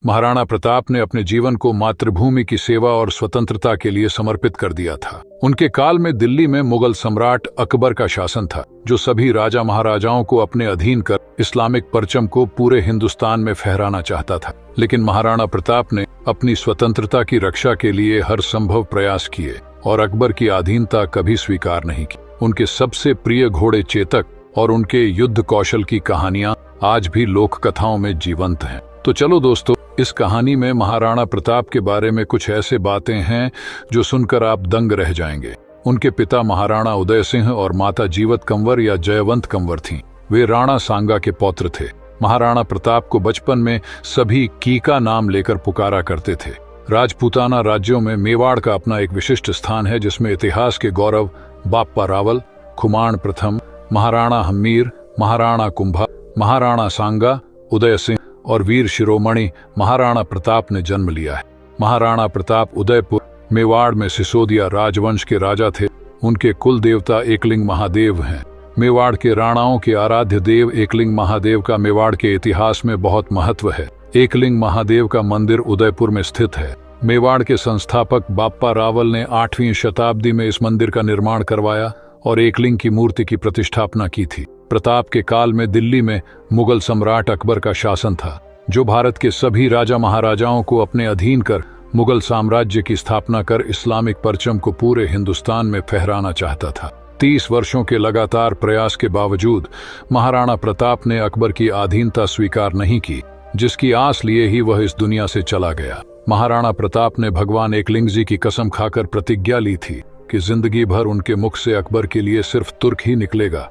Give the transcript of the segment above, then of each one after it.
महाराणा प्रताप ने अपने जीवन को मातृभूमि की सेवा और स्वतंत्रता के लिए समर्पित कर दिया था। उनके काल में दिल्ली में मुगल सम्राट अकबर का शासन था, जो सभी राजा महाराजाओं को अपने अधीन कर इस्लामिक परचम को पूरे हिंदुस्तान में फहराना चाहता था। लेकिन महाराणा प्रताप ने अपनी स्वतंत्रता की रक्षा के लिए हर संभव प्रयास किए और अकबर की अधीनता कभी स्वीकार नहीं की। उनके सबसे प्रिय घोड़े चेतक और उनके युद्ध कौशल की कहानियां आज भी लोक कथाओं में जीवंत हैं। तो चलो दोस्तों, इस कहानी में महाराणा प्रताप के बारे में कुछ ऐसे बातें हैं जो सुनकर आप दंग रह जाएंगे। उनके पिता महाराणा उदय सिंह और माता जीवत कंवर या जयवंत कंवर थीं। वे राणा सांगा के पौत्र थे। महाराणा प्रताप को बचपन में सभी कीका नाम लेकर पुकारा करते थे। राजपूताना राज्यों में मेवाड़ का अपना एक विशिष्ट स्थान है, जिसमें इतिहास के गौरव बाप्पा रावल, खुमाण प्रथम, महाराणा हम्मीर, महाराणा कुंभा, महाराणा सांगा, उदय सिंह और वीर शिरोमणि महाराणा प्रताप ने जन्म लिया है। महाराणा प्रताप उदयपुर मेवाड़ में सिसोदिया राजवंश के राजा थे। उनके कुल देवता एकलिंग महादेव हैं। मेवाड़ के राणाओं के आराध्य देव एकलिंग महादेव का मेवाड़ के इतिहास में बहुत महत्व है। एकलिंग महादेव का मंदिर उदयपुर में स्थित है। मेवाड़ के संस्थापक बाप्पा रावल ने 8वीं शताब्दी में इस मंदिर का निर्माण करवाया और एकलिंग की मूर्ति की प्रतिष्ठापना की थी। प्रताप के काल में दिल्ली में मुगल सम्राट अकबर का शासन था, जो भारत के सभी राजा महाराजाओं को अपने अधीन कर मुगल साम्राज्य की स्थापना कर इस्लामिक परचम को पूरे हिंदुस्तान में फहराना चाहता था। 30 वर्षों के लगातार प्रयास के बावजूद महाराणा प्रताप ने अकबर की अधीनता स्वीकार नहीं की, जिसकी आस लिए ही वह इस दुनिया से चला गया। महाराणा प्रताप ने भगवान एकलिंग जी की कसम खाकर प्रतिज्ञा ली थी कि जिंदगी भर उनके मुख से अकबर के लिए सिर्फ तुर्क ही निकलेगा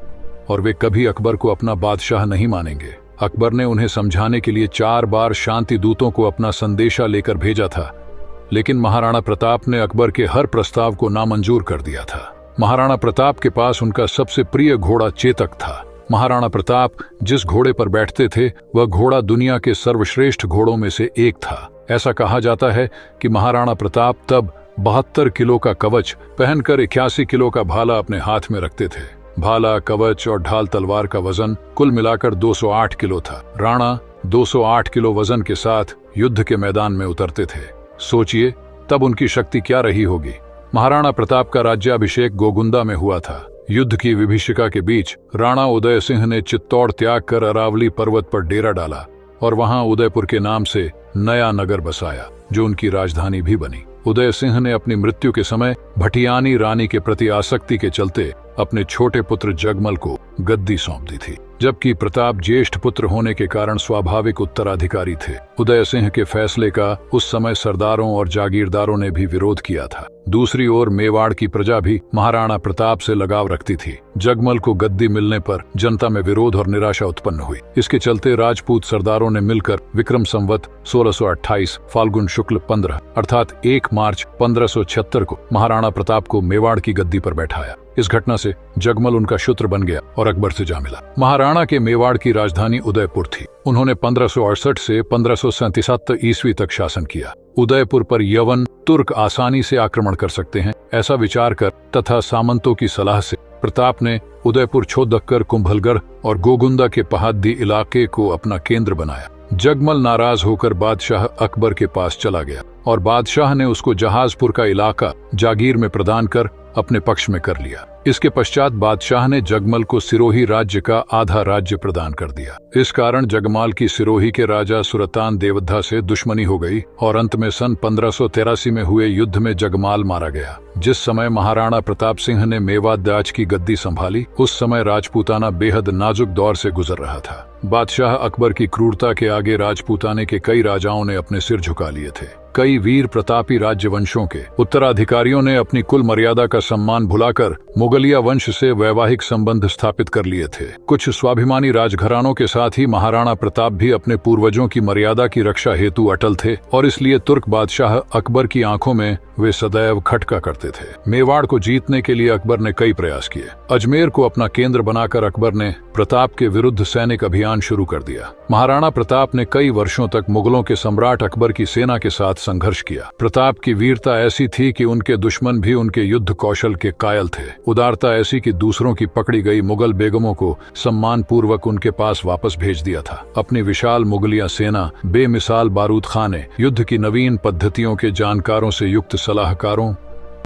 और वे कभी अकबर को अपना बादशाह नहीं मानेंगे। अकबर ने उन्हें समझाने के लिए 4 बार शांति दूतों को अपना संदेशा लेकर भेजा था, लेकिन महाराणा प्रताप ने अकबर के हर प्रस्ताव को नामंजूर कर दिया था। महाराणा प्रताप के पास उनका सबसे प्रिय घोड़ा चेतक था। महाराणा प्रताप जिस घोड़े पर बैठते थे, वह घोड़ा दुनिया के सर्वश्रेष्ठ घोड़ों में से एक था। ऐसा कहा जाता है कि महाराणा प्रताप तब 72 किलो का कवच पहनकर 81 किलो का भाला अपने हाथ में रखते थे। भाला, कवच और ढाल तलवार का वजन कुल मिलाकर 208 किलो था। राणा 208 किलो वजन के साथ युद्ध के मैदान में उतरते थे। सोचिए तब उनकी शक्ति क्या रही होगी। महाराणा प्रताप का राज्याभिषेक गोगुंदा में हुआ था। युद्ध की विभीषिका के बीच राणा उदय सिंह ने चित्तौड़ त्याग कर अरावली पर्वत पर डेरा डाला और वहां उदयपुर के नाम से नया नगर बसाया, जो उनकी राजधानी भी बनी। उदय सिंह ने अपनी मृत्यु के समय भटियानी रानी के प्रति आसक्ति के चलते अपने छोटे पुत्र जगमल को गद्दी सौंप दी थी, जबकि प्रताप ज्येष्ठ पुत्र होने के कारण स्वाभाविक उत्तराधिकारी थे। उदय सिंह के फैसले का उस समय सरदारों और जागीरदारों ने भी विरोध किया था। दूसरी ओर मेवाड़ की प्रजा भी महाराणा प्रताप से लगाव रखती थी। जगमल को गद्दी मिलने पर जनता में विरोध और निराशा उत्पन्न हुई। इसके चलते राजपूत सरदारों ने मिलकर विक्रम संवत 1628 फाल्गुन शुक्ल 15 अर्थात 1 मार्च 1576 को महाराणा प्रताप को मेवाड़ की गद्दी पर बैठाया। इस घटना से जगमल उनका शत्रु बन गया और अकबर से जा मिला। महाराणा के मेवाड़ की राजधानी उदयपुर थी। उन्होंने 1568 से 1577 ईस्वी तक शासन किया। उदयपुर पर यवन तुर्क आसानी से आक्रमण कर सकते हैं, ऐसा विचार कर तथा सामंतों की सलाह से प्रताप ने उदयपुर, छोदक्कर, कुंभलगढ़ और गोगुंदा के पहाड़ी इलाके को अपना केंद्र बनाया। जगमल नाराज होकर बादशाह अकबर के पास चला गया और बादशाह ने उसको जहाजपुर का इलाका जागीर में प्रदान कर अपने पक्ष में कर लिया। इसके पश्चात बादशाह ने जगमल को सिरोही राज्य का आधा राज्य प्रदान कर दिया। इस कारण जगमाल की सिरोही के राजा सुरतान देवधा से दुश्मनी हो गई और अंत में सन 1583 में हुए युद्ध में जगमाल मारा गया। जिस समय महाराणा प्रताप सिंह ने मेवात की गद्दी संभाली, उस समय राजपूताना बेहद नाजुक दौर से गुजर रहा था। बादशाह अकबर की क्रूरता के आगे राजपूताने के कई राजाओं ने अपने सिर झुका लिए थे। कई वीर प्रतापी राज्यवंशों के उत्तराधिकारियों ने अपनी कुल मर्यादा का सम्मान भुलाकर मुगलिया वंश से वैवाहिक संबंध स्थापित कर लिए थे। कुछ स्वाभिमानी राजघरानों के साथ ही महाराणा प्रताप भी अपने पूर्वजों की मर्यादा की रक्षा हेतु अटल थे और इसलिए तुर्क बादशाह अकबर की आंखों में वे सदैव खटका करते थे। मेवाड़ को जीतने के लिए अकबर ने कई प्रयास किए। अजमेर को अपना केंद्र बनाकर अकबर ने प्रताप के विरुद्ध सैनिक अभियान शुरू कर दिया। महाराणा प्रताप ने कई वर्षों तक मुगलों के सम्राट अकबर की सेना के साथ संघर्ष किया। प्रताप की वीरता ऐसी थी कि उनके दुश्मन भी उनके युद्ध कौशल के कायल थे। उदारता ऐसी कि दूसरों की पकड़ी गई मुगल बेगमों को सम्मान पूर्वक उनके पास वापस भेज दिया था। अपनी विशाल मुगलिया सेना, बेमिसाल बारूद खाने, युद्ध की नवीन पद्धतियों के जानकारों से युक्त सलाहकारों,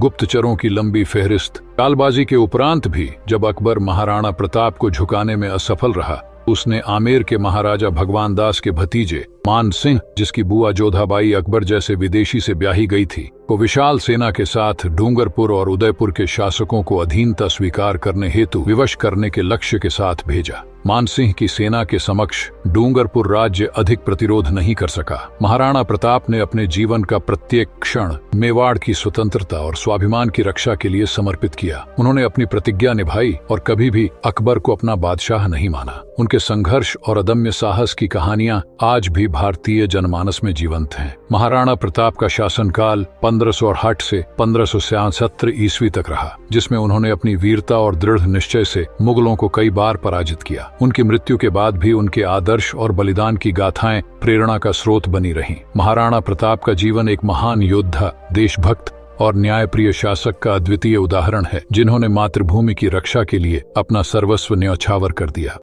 गुप्तचरों की लंबी फेहरिस्त, चालबाजी के उपरांत भी जब अकबर महाराणा प्रताप को झुकाने में असफल रहा, उसने आमेर के महाराजा भगवान दास के भतीजे मान सिंह, जिसकी बुआ जोधाबाई अकबर जैसे विदेशी से ब्याही गई थी, को विशाल सेना के साथ डूंगरपुर और उदयपुर के शासकों को अधीनता स्वीकार करने हेतु विवश करने के लक्ष्य के साथ भेजा। मानसिंह की सेना के समक्ष डूंगरपुर राज्य अधिक प्रतिरोध नहीं कर सका। महाराणा प्रताप ने अपने जीवन का प्रत्येक क्षण मेवाड़ की स्वतंत्रता और स्वाभिमान की रक्षा के लिए समर्पित किया। उन्होंने अपनी प्रतिज्ञा निभाई और कभी भी अकबर को अपना बादशाह नहीं माना। उनके संघर्ष और अदम्य साहस की कहानियां आज भी भारतीय जनमानस में जीवंत हैं। महाराणा प्रताप का शासनकाल 1560 से 1567 ईस्वी तक रहा, जिसमें उन्होंने अपनी वीरता और दृढ़ निश्चय से मुगलों को कई बार पराजित किया। उनकी मृत्यु के बाद भी उनके आदर्श और बलिदान की गाथाएं प्रेरणा का स्रोत बनी रहीं। महाराणा प्रताप का जीवन एक महान योद्धा, देशभक्त और न्यायप्रिय शासक का अद्वितीय उदाहरण है, जिन्होंने मातृभूमि की रक्षा के लिए अपना सर्वस्व न्यौछावर कर दिया।